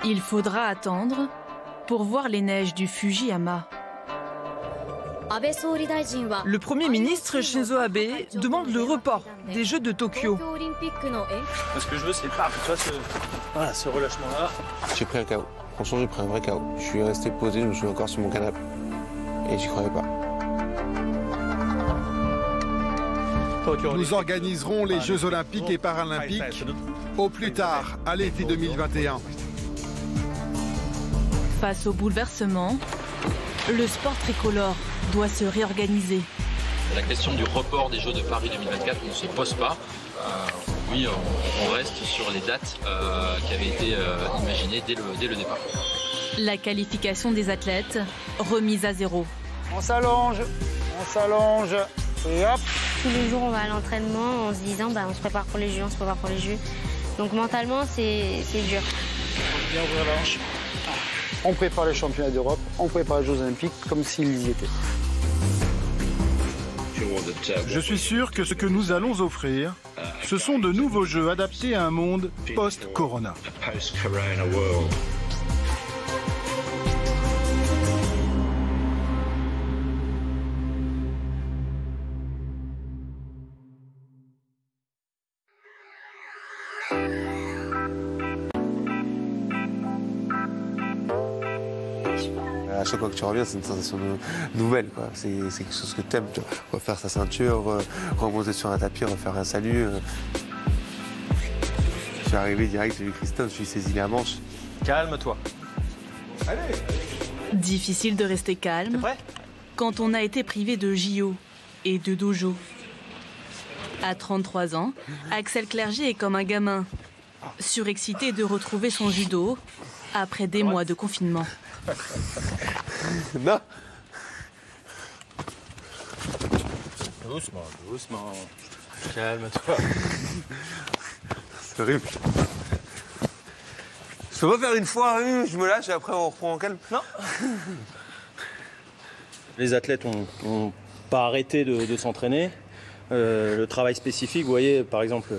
Il faudra attendre pour voir les neiges du Fujiyama. Le Premier ministre Shinzo Abe demande le report des Jeux de Tokyo. Ce que je veux, c'est pas ce relâchement-là. J'ai pris un KO. Franchement, j'ai pris un vrai KO. Je suis resté posé, je me suis encore sur mon canapé. Et j'y croyais pas. Nous organiserons les Jeux Olympiques et Paralympiques au plus tard, à l'été 2021. Face au bouleversement, le sport tricolore doit se réorganiser. La question du report des Jeux de Paris 2024 ne se pose pas. Oui, on reste sur les dates qui avaient été imaginées dès le départ. La qualification des athlètes remise à zéro. On s'allonge, et hop. Tous les jours, on va à l'entraînement en se disant on se prépare pour les Jeux, on se prépare pour les Jeux. Donc mentalement, c'est dur. Bien ouvrir la hanche. On prépare les championnats d'Europe, on prépare les Jeux Olympiques comme s'ils y étaient. Je suis sûr que ce que nous allons offrir, ce sont de nouveaux jeux adaptés à un monde post-corona. À chaque fois que tu reviens, c'est une sensation nouvelle, quoi. C'est quelque chose que tu aimes. Refaire sa ceinture, remonter sur un tapis, refaire un salut. Je suis arrivé direct, j'ai vu Christophe, je lui ai saisi la manche. Calme-toi. Allez. Difficile de rester calme quand on a été privé de JO et de dojo. À 33 ans, Axel Clerget est comme un gamin, surexcité de retrouver son judo après des mois de confinement. Non. Doucement. Calme-toi. C'est horrible. Je peux pas faire une fois, je me lâche et après on reprend en calme. Non. Les athlètes n'ont pas arrêté de s'entraîner. Le travail spécifique, vous voyez, par exemple,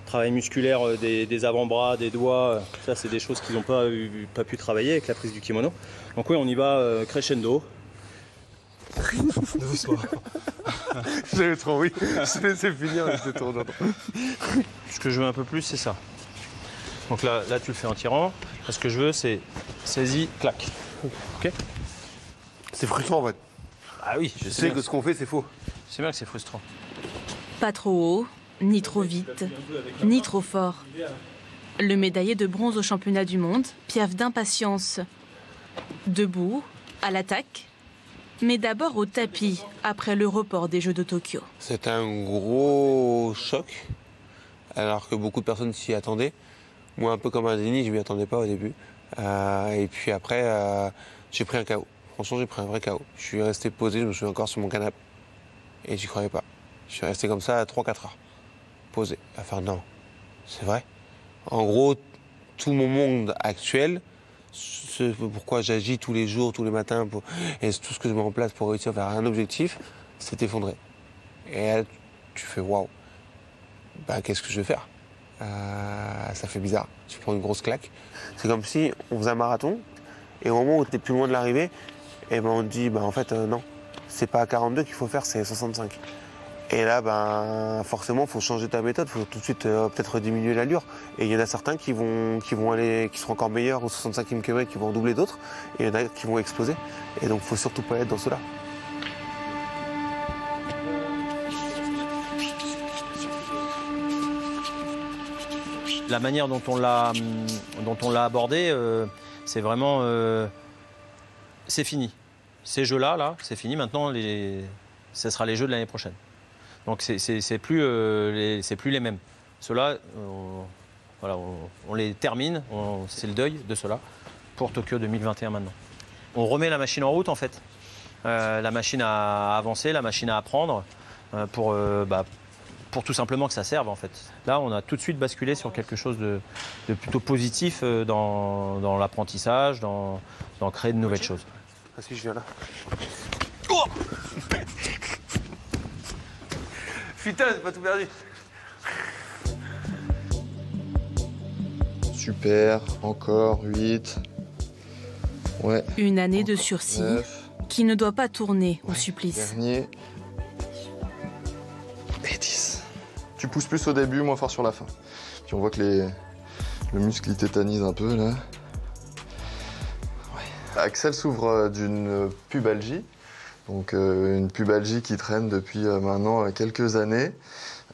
travail musculaire des avant-bras, des doigts, ça c'est des choses qu'ils n'ont pas pu travailler avec la prise du kimono. Donc oui, on y va crescendo. Doucement. J'avais trop envie. Je laissais finir, c'était trop longtemps. Ce que je veux un peu plus, c'est ça. Donc là, tu le fais en tirant. Ce que je veux, c'est saisie, clac. Ok. C'est frustrant en fait. Ah oui, je sais que ce qu'on fait, c'est faux. C'est bien que c'est frustrant. Pas trop haut, ni trop vite, ni trop fort. Le médaillé de bronze au championnat du monde piaffe d'impatience. Debout, à l'attaque, mais d'abord au tapis, après le report des Jeux de Tokyo. C'est un gros choc, alors que beaucoup de personnes s'y attendaient. Moi, un peu comme un déni, je ne m'y attendais pas au début. Et puis après, j'ai pris un KO. Franchement, j'ai pris un vrai KO. Je suis resté posé, je me suis encore sur mon canapé. Et j'y croyais pas. Je suis resté comme ça à 3-4 heures. Posé, à faire non, c'est vrai. En gros, tout mon monde actuel, ce pourquoi j'agis tous les jours, tous les matins, et tout ce que je mets en place pour réussir vers un objectif, s'est effondré. Et là, tu fais waouh, qu'est-ce que je vais faire? Ça fait bizarre, tu prends une grosse claque. C'est comme si on faisait un marathon, et au moment où tu es plus loin de l'arrivée, on te dit, en fait, non, c'est pas à 42 qu'il faut faire, c'est 65. Et là, forcément, il faut changer ta méthode, il faut tout de suite peut-être diminuer l'allure. Et il y en a certains qui seront encore meilleurs au 65e km, qui vont en doubler d'autres, et il y en a qui vont exploser. Et donc, il ne faut surtout pas être dans cela. La manière dont on l'a abordé, c'est vraiment, c'est fini. Ces jeux-là, c'est fini. Maintenant, ce sera les jeux de l'année prochaine. Donc c'est plus les mêmes. Ceux-là, on les termine, c'est le deuil de ceux-là pour Tokyo 2021 maintenant. On remet la machine en route en fait. La machine à avancer, la machine à apprendre pour tout simplement que ça serve en fait. Là, on a tout de suite basculé sur quelque chose de plutôt positif dans l'apprentissage, dans créer de nouvelles choses. Ah si, je viens là. Oh Putain, j'ai pas tout perdu. Super, encore 8. Ouais. Une année de sursis 9. Qui ne doit pas tourner au supplice. Dernier. Et 10. Tu pousses plus au début, moins fort sur la fin. Puis on voit que le muscle il tétanise un peu là. Ouais. Axel souffre d'une pubalgie. Donc une pubalgie qui traîne depuis maintenant quelques années.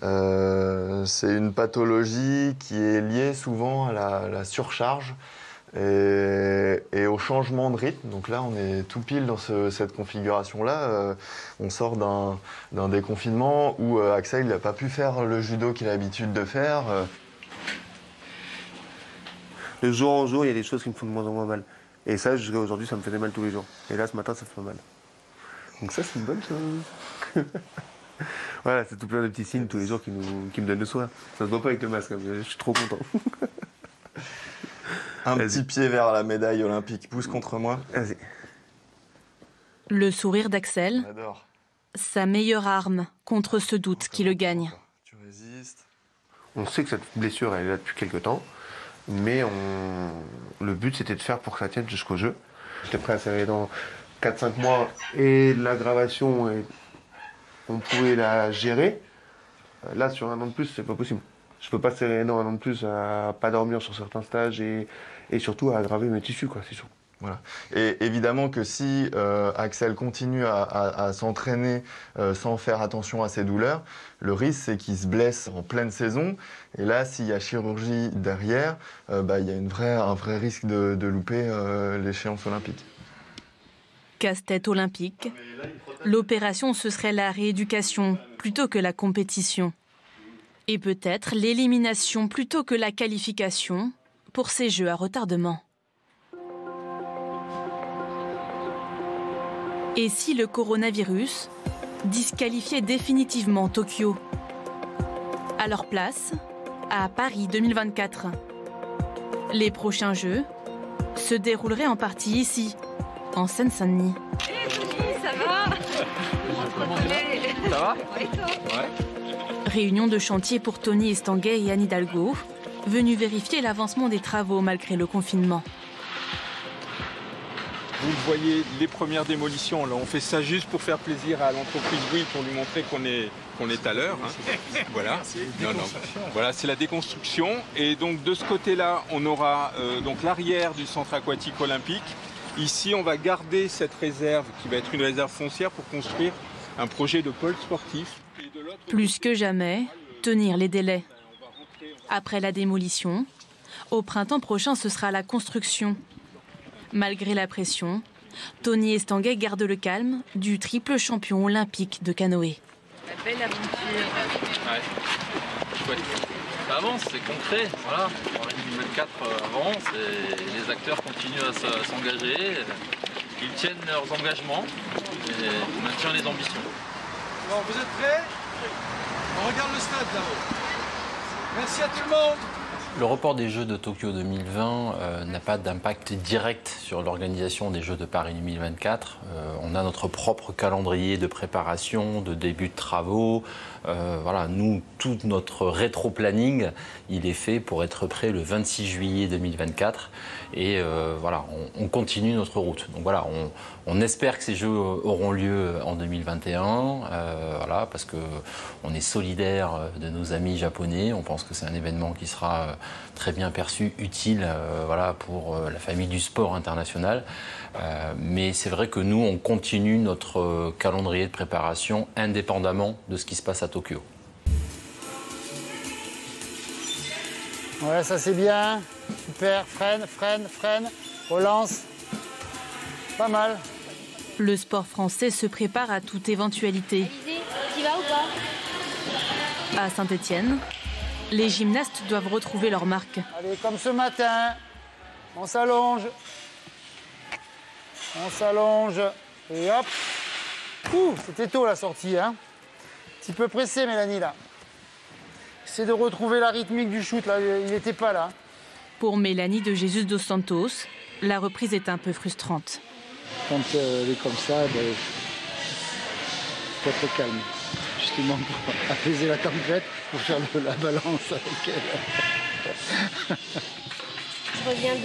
C'est une pathologie qui est liée souvent à la surcharge et au changement de rythme. Donc là, on est tout pile dans cette configuration-là. On sort d'un déconfinement où Axel n'a pas pu faire le judo qu'il a l'habitude de faire. De jour en jour, il y a des choses qui me font de moins en moins mal. Et ça, jusqu'à aujourd'hui, ça me faisait mal tous les jours. Et là, ce matin, ça fait mal. Donc ça, c'est une bonne chose. Voilà, c'est tout plein de petits signes tous les jours qui me donnent le soir. Ça se voit pas avec le masque, mais je suis trop content. Un petit pied vers la médaille olympique. Pousse contre moi. Vas-y. Le sourire d'Axel, sa meilleure arme contre ce doute qui le gagne. Tu résistes. On sait que cette blessure, elle est là depuis quelques temps, mais le but, c'était de faire pour que ça tienne jusqu'au jeu. J'étais prêt à serrer dans 4-5 mois et l'aggravation, on pouvait la gérer. Là, sur un an de plus, c'est pas possible. Je peux pas serrer un an de plus à pas dormir sur certains stages et surtout à aggraver mes tissus, quoi, c'est sûr. Voilà. Et évidemment que si Axel continue à s'entraîner sans faire attention à ses douleurs, le risque c'est qu'il se blesse en pleine saison. Et là, s'il y a chirurgie derrière, il y a un vrai risque de louper l'échéance olympique. Casse-tête olympique. L'opération, ce serait la rééducation plutôt que la compétition. Et peut-être l'élimination plutôt que la qualification pour ces Jeux à retardement. Et si le coronavirus disqualifiait définitivement Tokyo? À leur place, à Paris 2024. Les prochains Jeux se dérouleraient en partie ici, en Seine-Saint-Denis. Ça va? Ça va? Ouais. Réunion de chantier pour Tony Estanguet et Anne Hidalgo, venus vérifier l'avancement des travaux malgré le confinement. Vous le voyez, les premières démolitions, là, on fait ça juste pour faire plaisir à l'entreprise Bouygues, pour lui montrer qu'on est à l'heure. Hein. Voilà. Voilà, c'est la déconstruction. Et donc de ce côté-là, on aura donc l'arrière du centre aquatique olympique. Ici, on va garder cette réserve qui va être une réserve foncière pour construire un projet de pôle sportif. Plus que jamais, tenir les délais. Après la démolition, au printemps prochain, ce sera la construction. Malgré la pression, Tony Estanguet garde le calme du triple champion olympique de canoë. La belle aventure. Ouais. Chouette. Ça avance, c'est concret. Voilà. Paris 2024 avance et les acteurs continuent à s'engager. Ils tiennent leurs engagements et on maintient les ambitions. Bon, vous êtes prêts? On regarde le stade là-haut. Merci à tout le monde. Le report des Jeux de Tokyo 2020 n'a pas d'impact direct sur l'organisation des Jeux de Paris 2024. On a notre propre calendrier de préparation, de début de travaux. Voilà, nous, tout notre rétro-planning, il est fait pour être prêt le 26 juillet 2024. Et voilà, on continue notre route. Donc voilà, on espère que ces Jeux auront lieu en 2021, voilà, parce qu'on est solidaire de nos amis japonais. On pense que c'est un événement qui sera très bien perçu, utile, voilà, pour la famille du sport international. Mais c'est vrai que nous, on continue notre calendrier de préparation indépendamment de ce qui se passe à Tokyo. Ouais, ça c'est bien. Super. Freine. Relance. Pas mal. Le sport français se prépare à toute éventualité. Alizé, tu vas ou pas? À Saint-Étienne, les gymnastes doivent retrouver leur marque. Allez, comme ce matin. On s'allonge. Et hop. Ouh, c'était tôt la sortie, hein. Un petit peu pressé, Mélanie, là. C'est de retrouver la rythmique du shoot, là. Il n'était pas là. Pour Mélanie de Jesus dos Santos, la reprise est un peu frustrante. Quand elle est comme ça, il faut être calme. Justement pour apaiser la tempête, pour faire la balance avec elle. revient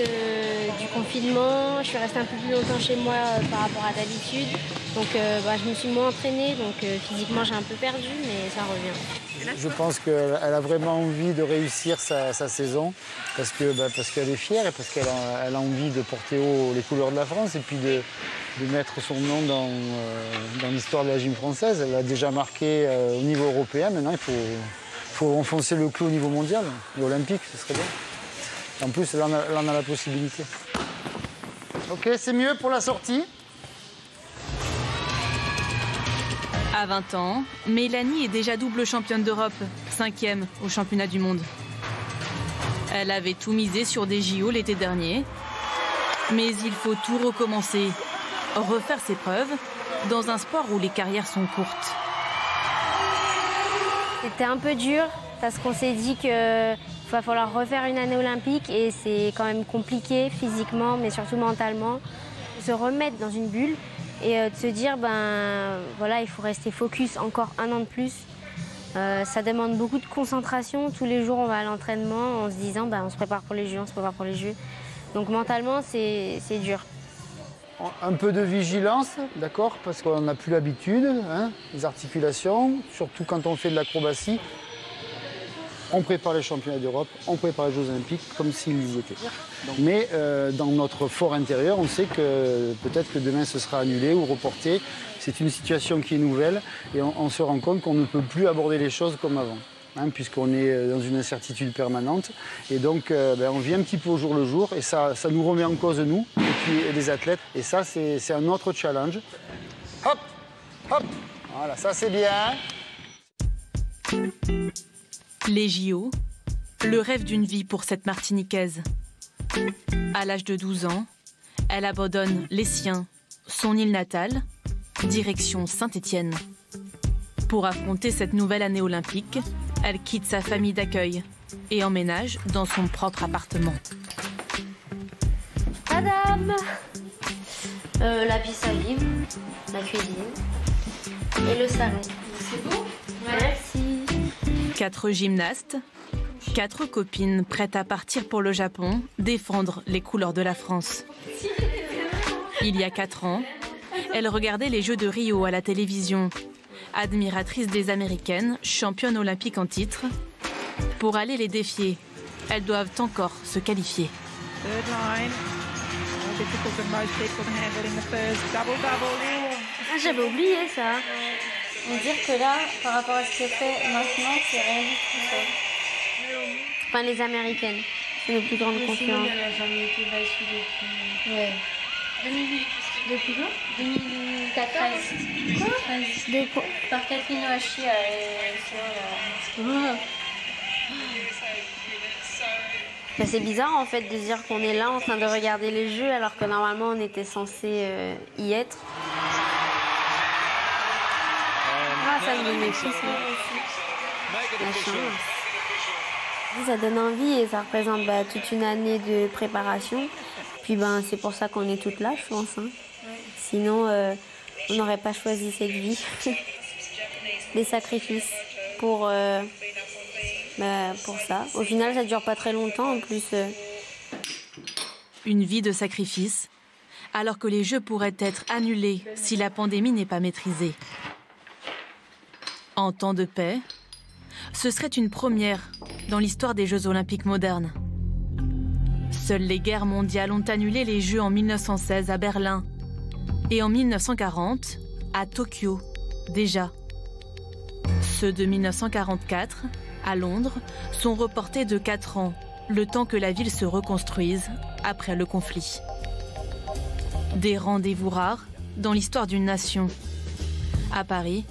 du confinement. Je suis restée un peu plus longtemps chez moi par rapport à d'habitude. Donc je me suis moins entraînée, donc physiquement j'ai un peu perdu, mais ça revient. Je pense qu'elle a vraiment envie de réussir sa saison parce qu'elle est fière et parce qu'elle a envie de porter haut les couleurs de la France et puis de mettre son nom dans l'histoire de la gym française. Elle a déjà marqué au niveau européen, maintenant il faut enfoncer le clou au niveau mondial et olympique, ce serait bien. En plus, là on a la possibilité. Ok, c'est mieux pour la sortie. À 20 ans, Mélanie est déjà double championne d'Europe, 5e au championnat du monde. Elle avait tout misé sur des JO l'été dernier, mais il faut tout recommencer, refaire ses preuves dans un sport où les carrières sont courtes. C'était un peu dur parce qu'on s'est dit qu'il va falloir refaire une année olympique et c'est quand même compliqué physiquement, mais surtout mentalement. Se remettre dans une bulle et de se dire, il faut rester focus encore un an de plus. Ça demande beaucoup de concentration. Tous les jours, on va à l'entraînement en se disant, on se prépare pour les Jeux, on se prépare pour les Jeux. Donc mentalement, c'est dur. Un peu de vigilance, d'accord, parce qu'on n'a plus l'habitude, les articulations, surtout quand on fait de l'acrobatie. On prépare les championnats d'Europe, on prépare les Jeux Olympiques comme s'ils y étaient. Mais dans notre fort intérieur, on sait que peut-être que demain ce sera annulé ou reporté. C'est une situation qui est nouvelle et on se rend compte qu'on ne peut plus aborder les choses comme avant, puisqu'on est dans une incertitude permanente. Et donc on vit un petit peu au jour le jour et ça nous remet en cause, nous, et puis les athlètes. Et ça, c'est un autre challenge. Hop, hop, voilà, ça c'est bien. Les JO, le rêve d'une vie pour cette Martiniquaise. À l'âge de 12 ans, elle abandonne les siens, son île natale, direction Saint-Étienne. Pour affronter cette nouvelle année olympique, elle quitte sa famille d'accueil et emménage dans son propre appartement. Madame, la piste à vivre, la cuisine et le salon. C'est beau? Merci. 4 gymnastes, 4 copines prêtes à partir pour le Japon, défendre les couleurs de la France. Il y a 4 ans, elle regardait les Jeux de Rio à la télévision, admiratrice des Américaines, championnes olympiques en titre. Pour aller les défier, elles doivent encore se qualifier. J'avais oublié ça. On dire que là, par rapport à ce qui est fait maintenant, c'est rien du tout ça. Enfin, les Américaines, c'est nos plus grandes concurrentes. Elle n'a jamais été battue depuis... Ouais. 2008. Depuis quand 2014. Quoi par Catherine Ohashi. C'est bizarre en fait de dire qu'on est là en train de regarder les Jeux alors que normalement on était censé y être. Ça me donne la chance. Ça donne envie et ça représente toute une année de préparation. Puis c'est pour ça qu'on est toutes là, je pense. Sinon, on n'aurait pas choisi cette vie. Des sacrifices pour ça. Au final, ça ne dure pas très longtemps en plus. Une vie de sacrifice, alors que les Jeux pourraient être annulés si la pandémie n'est pas maîtrisée. En temps de paix, ce serait une première dans l'histoire des Jeux olympiques modernes. Seules les guerres mondiales ont annulé les Jeux en 1916 à Berlin et en 1940 à Tokyo, déjà. Ceux de 1944, à Londres, sont reportés de 4 ans, le temps que la ville se reconstruise après le conflit. Des rendez-vous rares dans l'histoire d'une nation. À Paris,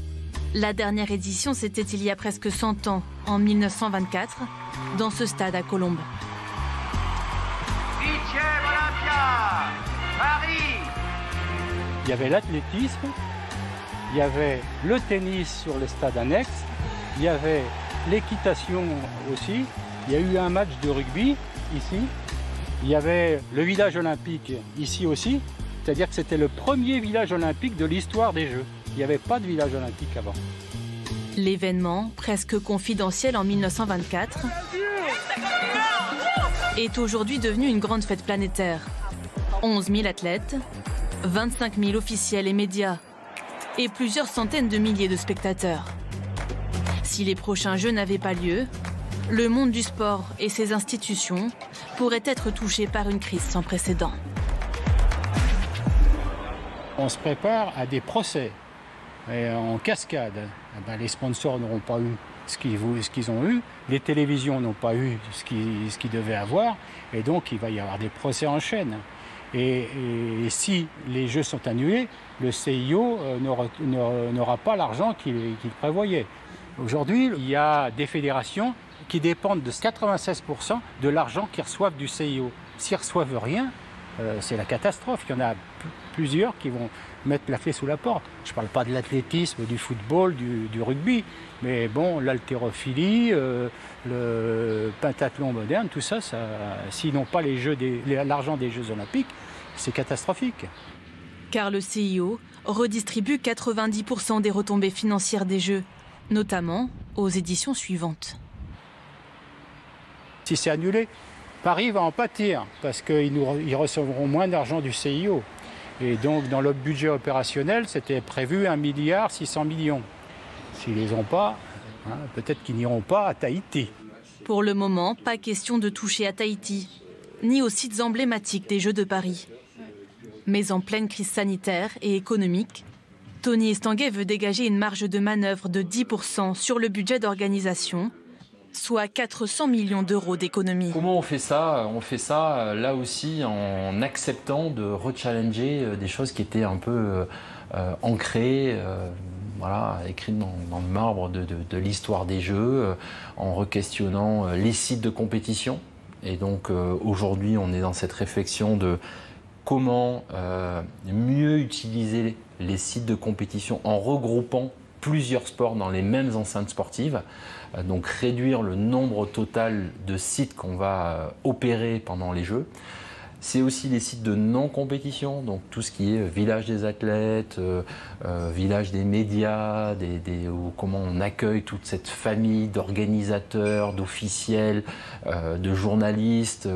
la dernière édition, c'était il y a presque 100 ans, en 1924, dans ce stade à Colombes. 8e Olympia, Paris. Il y avait l'athlétisme, il y avait le tennis sur les stades annexes, il y avait l'équitation aussi, il y a eu un match de rugby ici, il y avait le village olympique ici aussi, c'est-à-dire que c'était le premier village olympique de l'histoire des Jeux. Il n'y avait pas de village olympique avant. L'événement, presque confidentiel en 1924, est aujourd'hui devenue une grande fête planétaire. 11 000 athlètes, 25 000 officiels et médias et plusieurs centaines de milliers de spectateurs. Si les prochains Jeux n'avaient pas lieu, le monde du sport et ses institutions pourraient être touchés par une crise sans précédent. On se prépare à des procès et en cascade. Les sponsors n'auront pas eu ce qu'ils ont eu, les télévisions n'ont pas eu ce qu'ils devaient avoir, et donc il va y avoir des procès en chaîne. Et si les Jeux sont annulés, le CIO n'aura pas l'argent qu'il prévoyait. Aujourd'hui, il y a des fédérations qui dépendent de 96% de l'argent qu'ils reçoivent du CIO. S'ils ne reçoivent rien, c'est la catastrophe. Il y en a plusieurs qui vont mettre la clé sous la porte. Je ne parle pas de l'athlétisme, du football, du rugby, mais bon, l'haltérophilie, le pentathlon moderne, tout ça, s'ils n'ont pas l'argent des Jeux Olympiques, c'est catastrophique. Car le CIO redistribue 90% des retombées financières des Jeux, notamment aux éditions suivantes. Si c'est annulé, Paris va en pâtir parce qu'ils recevront moins d'argent du CIO. Et donc, dans le budget opérationnel, c'était prévu 1,6 milliard. S'ils ne les ont pas, peut-être qu'ils n'iront pas à Tahiti. Pour le moment, pas question de toucher à Tahiti, ni aux sites emblématiques des Jeux de Paris. Mais en pleine crise sanitaire et économique, Tony Estanguet veut dégager une marge de manœuvre de 10% sur le budget d'organisation, soit 400 millions d'euros d'économies. Comment on fait ça? On fait ça là aussi en acceptant de rechallenger des choses qui étaient un peu ancrées, écrites dans le marbre de l'histoire des Jeux, en requestionnant les sites de compétition. Et donc aujourd'hui, on est dans cette réflexion de comment mieux utiliser les sites de compétition en regroupant plusieurs sports dans les mêmes enceintes sportives. Donc réduire le nombre total de sites qu'on va opérer pendant les Jeux. C'est aussi les sites de non-compétition, donc tout ce qui est village des athlètes, village des médias, comment on accueille toute cette famille d'organisateurs, d'officiels, de journalistes.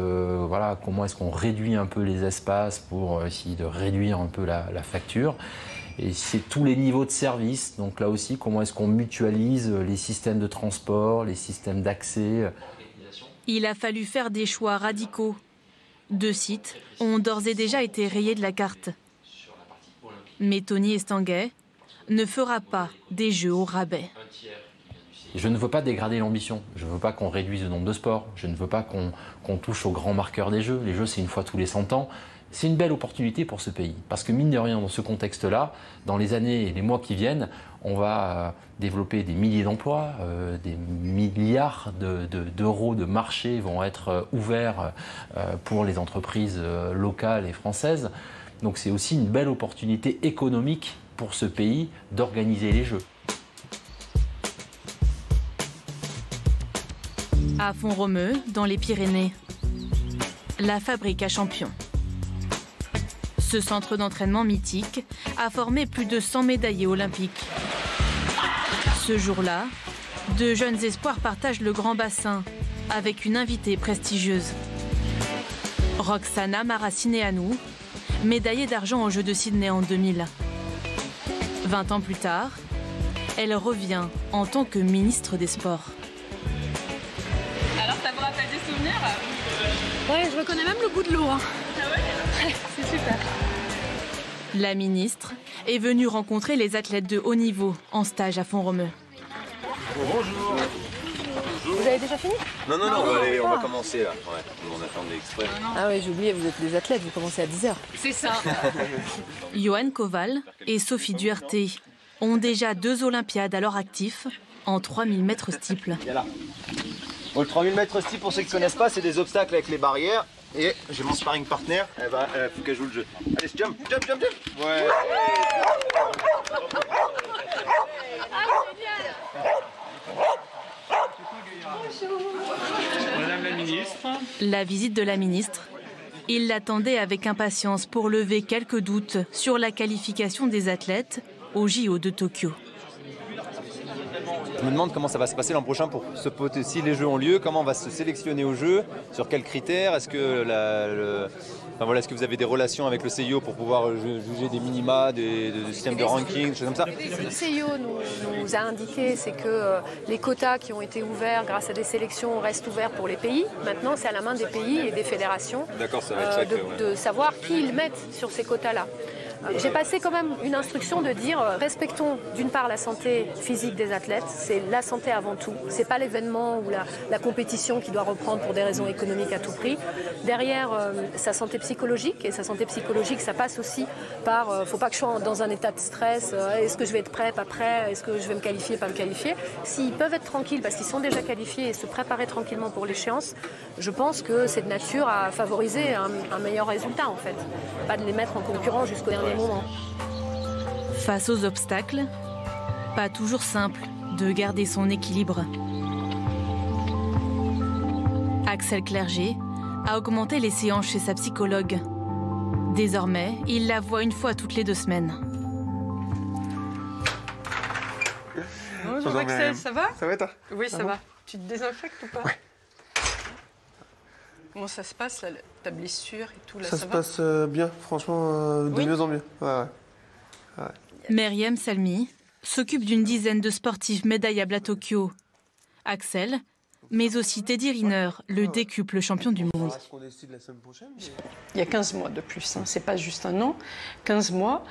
Comment est-ce qu'on réduit un peu les espaces pour essayer de réduire un peu la facture. Et c'est tous les niveaux de service. Donc là aussi, comment est-ce qu'on mutualise les systèmes de transport, les systèmes d'accès. Il a fallu faire des choix radicaux. 2 sites ont d'ores et déjà été rayés de la carte. Mais Tony Estanguet ne fera pas des Jeux au rabais. Je ne veux pas dégrader l'ambition. Je ne veux pas qu'on réduise le nombre de sports. Je ne veux pas qu'on touche aux grands marqueurs des Jeux. Les Jeux, c'est une fois tous les 100 ans. C'est une belle opportunité pour ce pays. Parce que mine de rien, dans ce contexte-là, dans les années et les mois qui viennent, on va développer des milliers d'emplois, des milliards d'euros de marché vont être ouverts pour les entreprises locales et françaises. Donc c'est aussi une belle opportunité économique pour ce pays d'organiser les Jeux. À Font-Romeu, dans les Pyrénées, la fabrique à champions. Ce centre d'entraînement mythique a formé plus de 100 médaillés olympiques. Ce jour-là, 2 jeunes espoirs partagent le grand bassin avec une invitée prestigieuse. Roxana Maracineanu, médaillée d'argent aux Jeux de Sydney en 2000. 20 ans plus tard, elle revient en tant que ministre des Sports. Alors, ça vous rappelle des souvenirs? Ouais, je reconnais même le goût de l'eau. Ah ouais? C'est super. La ministre est venue rencontrer les athlètes de haut niveau en stage à Font-Romeu. Bonjour. Vous avez déjà fini? Non, on va commencer là. Ouais, on a fait exprès. Ah oui, j'ai oublié, vous êtes des athlètes, vous commencez à 10h. C'est ça. Johan Koval et Sophie Duarte ont déjà 2 Olympiades à leur actif en 3000 mètres steeple. Bon, le 3000 mètres steeple, pour ceux qui ne connaissent pas, c'est des obstacles avec les barrières. Et j'ai mon sparring partner, faut qu'elle joue le jeu. Allez, jump. Ouais. Madame la ministre. La visite de la ministre, il l'attendait avec impatience pour lever quelques doutes sur la qualification des athlètes au JO de Tokyo. Je me demande comment ça va se passer l'an prochain pour si les Jeux ont lieu, comment on va se sélectionner aux Jeux, sur quels critères, est-ce que est-ce que vous avez des relations avec le CIO pour pouvoir juger des minima, des systèmes de ranking, des choses comme ça? Le CIO nous a indiqué, c'est que les quotas qui ont été ouverts grâce à des sélections restent ouverts pour les pays. Maintenant, c'est à la main des pays et des fédérations de savoir qui ils mettent sur ces quotas-là. J'ai passé quand même une instruction de dire respectons d'une part la santé physique des athlètes, c'est la santé avant tout, c'est pas l'événement ou la compétition qui doit reprendre pour des raisons économiques à tout prix. Derrière sa santé psychologique, et sa santé psychologique ça passe aussi par faut pas que je sois dans un état de stress, est-ce que je vais être prêt, pas prêt, est-ce que je vais me qualifier, pas me qualifier. S'ils peuvent être tranquilles parce qu'ils sont déjà qualifiés et se préparer tranquillement pour l'échéance, je pense que c'est de nature à favoriser un meilleur résultat en fait, pas de les mettre en concurrence jusqu'au dernier moment. Face aux obstacles, pas toujours simple de garder son équilibre. Axel Clerget a augmenté les séances chez sa psychologue. Désormais, il la voit une fois toutes les 2 semaines. Bonjour Axel, ça va? Ça va toi? Oui, ça va. Tu te désinfectes ou pas? Ouais. Comment ça se passe, là, ta blessure et tout là, ça se passe bien, franchement, de mieux en mieux. Ouais. Meriem Salmi s'occupe d'une dizaine de sportifs médaillables à Tokyo. Axel, mais aussi Teddy Riner, le décuple champion du monde. Il y a 15 mois de plus, hein. C'est pas juste un an. 15 mois,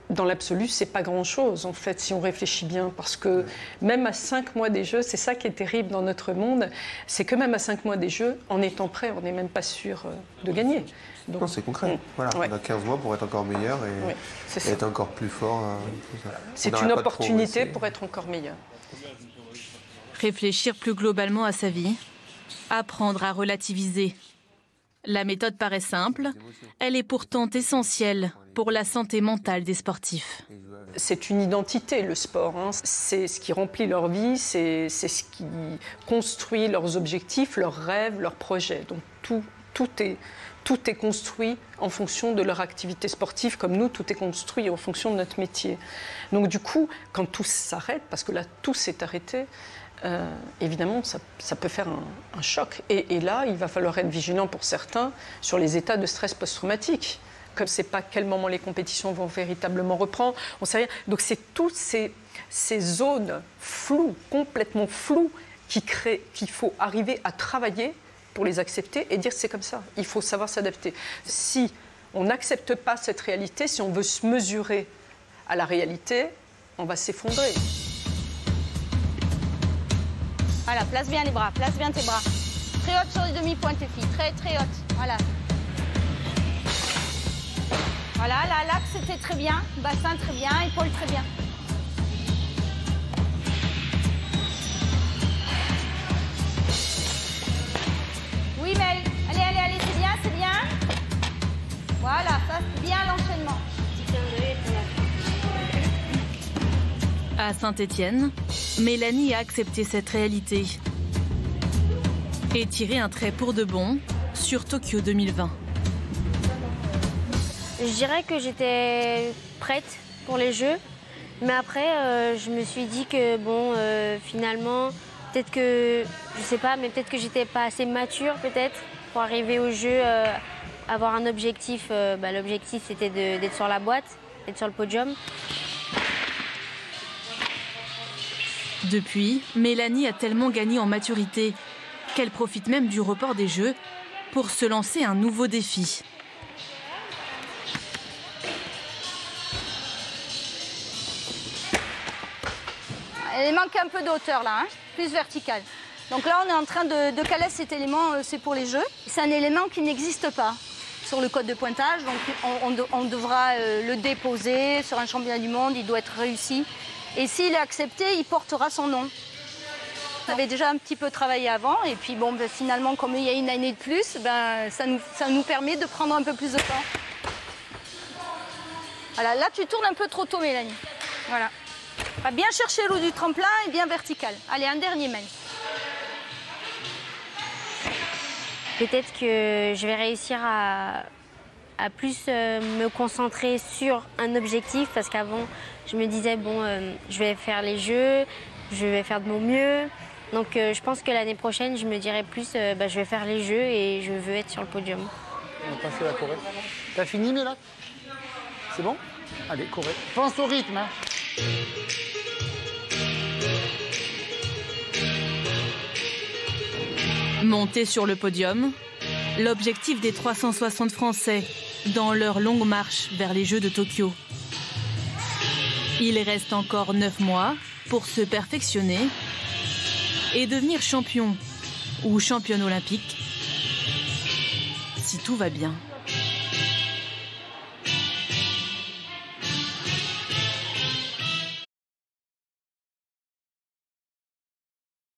dans l'absolu, c'est pas grand-chose, en fait, si on réfléchit bien. Parce que même à 5 mois des Jeux, c'est ça qui est terrible dans notre monde, c'est que même à 5 mois des Jeux, en étant prêt, on n'est même pas sûr de gagner. Donc, non, c'est concret. Voilà, on a 15 mois pour être encore meilleur et être encore plus fort. C'est une opportunité pour être encore meilleur. Réfléchir plus globalement à sa vie, apprendre à relativiser. La méthode paraît simple, elle est pourtant essentielle pour la santé mentale des sportifs. C'est une identité, le sport. Hein. C'est ce qui remplit leur vie, c'est ce qui construit leurs objectifs, leurs rêves, leurs projets. Donc tout est construit en fonction de leur activité sportive, comme nous, tout est construit en fonction de notre métier. Donc du coup, quand tout s'arrête, parce que là, tout s'est arrêté, évidemment, ça peut faire un choc. Et là, il va falloir être vigilant pour certains sur les états de stress post-traumatique. Comme on ne sait pas à quel moment les compétitions vont véritablement reprendre, on sait rien. Donc c'est toutes ces zones floues, complètement floues, qu'il faut arriver à travailler pour les accepter et dire c'est comme ça. Il faut savoir s'adapter. Si on n'accepte pas cette réalité, si on veut se mesurer à la réalité, on va s'effondrer. Voilà, place bien les bras, place bien tes bras. Très haute sur les demi-pointes, tes filles, très très haute. Voilà. Voilà, là, l'axe c'était très bien, bassin très bien, épaule très bien. Oui, Mel, allez, c'est bien, c'est bien. Voilà, ça c'est bien l'enchaînement. À Saint-Étienne, Mélanie a accepté cette réalité et tiré un trait pour de bon sur Tokyo 2020. Je dirais que j'étais prête pour les Jeux, mais après, je me suis dit que bon, finalement, peut-être que, je sais pas, mais peut-être que j'étais pas assez mature, peut-être, pour arriver aux Jeux, avoir un objectif. L'objectif, c'était d'être sur la boîte, d'être sur le podium. Depuis, Mélanie a tellement gagné en maturité qu'elle profite même du report des Jeux pour se lancer un nouveau défi. Il manque un peu de hauteur là, hein, plus verticale. Donc là, on est en train de caler cet élément, c'est pour les Jeux. C'est un élément qui n'existe pas sur le code de pointage, donc on devra le déposer sur un championnat du monde, il doit être réussi. Et s'il est accepté, il portera son nom. On avait déjà un petit peu travaillé avant, et puis bon, finalement, comme il y a une année de plus, ça nous permet de prendre un peu plus de temps. Voilà, là tu tournes un peu trop tôt, Mélanie. Voilà. On va bien chercher l'eau du tremplin et bien vertical. Allez, un dernier mail. Peut-être que je vais réussir à à plus me concentrer sur un objectif parce qu'avant, je me disais, bon, je vais faire les Jeux, je vais faire de mon mieux. Donc je pense que l'année prochaine, je me dirais plus, je vais faire les Jeux et je veux être sur le podium. On va passer la Corée. T'as fini, Mélac? C'est bon? Allez, Corée. Pense au rythme. Hein. Monter sur le podium, l'objectif des 360 Français dans leur longue marche vers les Jeux de Tokyo. Il reste encore 9 mois pour se perfectionner et devenir champion ou championne olympique, si tout va bien.